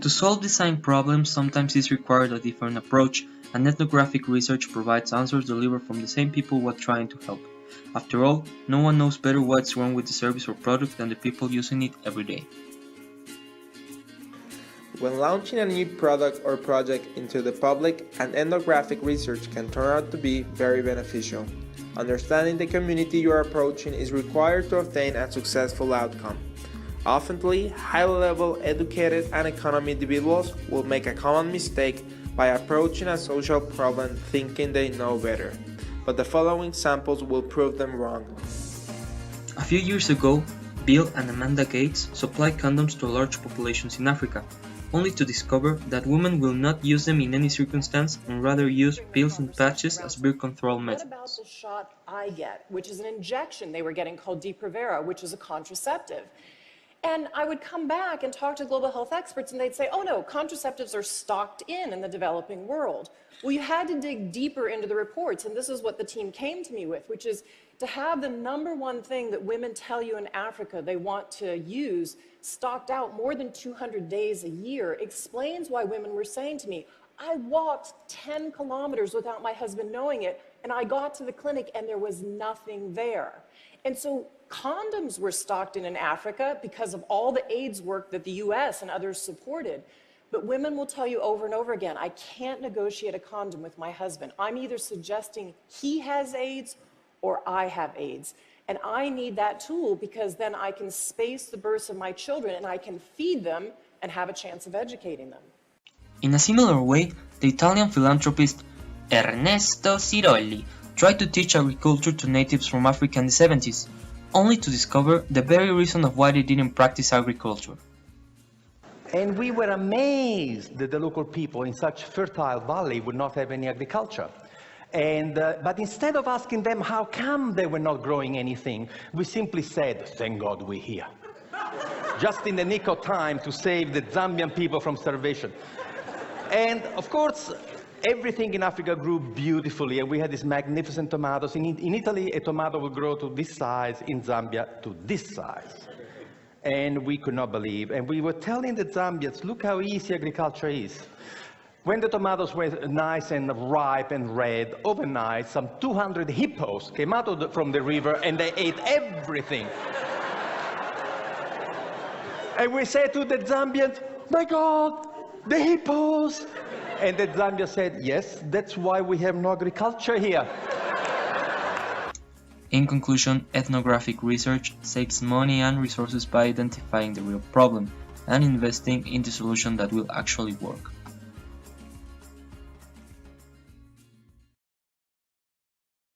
To solve the same problems, sometimes is required a different approach, and ethnographic research provides answers delivered from the same people we're trying to help. After all, no one knows better what's wrong with the service or product than the people using it every day. When launching a new product or project into the public, an ethnographic research can turn out to be very beneficial. Understanding the community you are approaching is required to obtain a successful outcome. Often, high-level educated and economic individuals will make a common mistake by approaching a social problem thinking they know better, but the following samples will prove them wrong. A few years ago, Bill and Amanda Gates supplied condoms to large populations in Africa, only to discover that women will not use them in any circumstance and rather use pills and patches as birth control methods. What about the shot I get, which is an injection they were getting called Depo-Provera, which is a contraceptive? And I would come back and talk to global health experts and they'd say, oh no, contraceptives are stocked in the developing world. Well, you had to dig deeper into the reports, and this is what the team came to me with, which is to have the number one thing that women tell you in Africa they want to use stocked out more than 200 days a year explains why women were saying to me, I walked 10 kilometers without my husband knowing it, and I got to the clinic and there was nothing there. And so condoms were stocked in Africa because of all the AIDS work that the US and others supported. But women will tell you over and over again, I can't negotiate a condom with my husband. I'm either suggesting he has AIDS or I have AIDS. And I need that tool because then I can space the births of my children and I can feed them and have a chance of educating them. In a similar way, the Italian philanthropist Ernesto Sirolli tried to teach agriculture to natives from Africa in the 70s, only to discover the very reason of why they didn't practice agriculture. And we were amazed that the local people in such fertile valley would not have any agriculture. But instead of asking them how come they were not growing anything, we simply said, thank God we're here. Just in the nick of time to save the Zambian people from starvation. And of course, everything in Africa grew beautifully, and we had these magnificent tomatoes. In Italy, a tomato would grow to this size, in Zambia to this size. And we could not believe. And we were telling the Zambians, look how easy agriculture is. When the tomatoes were nice and ripe and red, overnight, some 200 hippos came out from the river and they ate everything. And we said to the Zambians, my God, the hippos! And the Zambia said, yes, that's why we have no agriculture here. In conclusion, ethnographic research saves money and resources by identifying the real problem and investing in the solution that will actually work.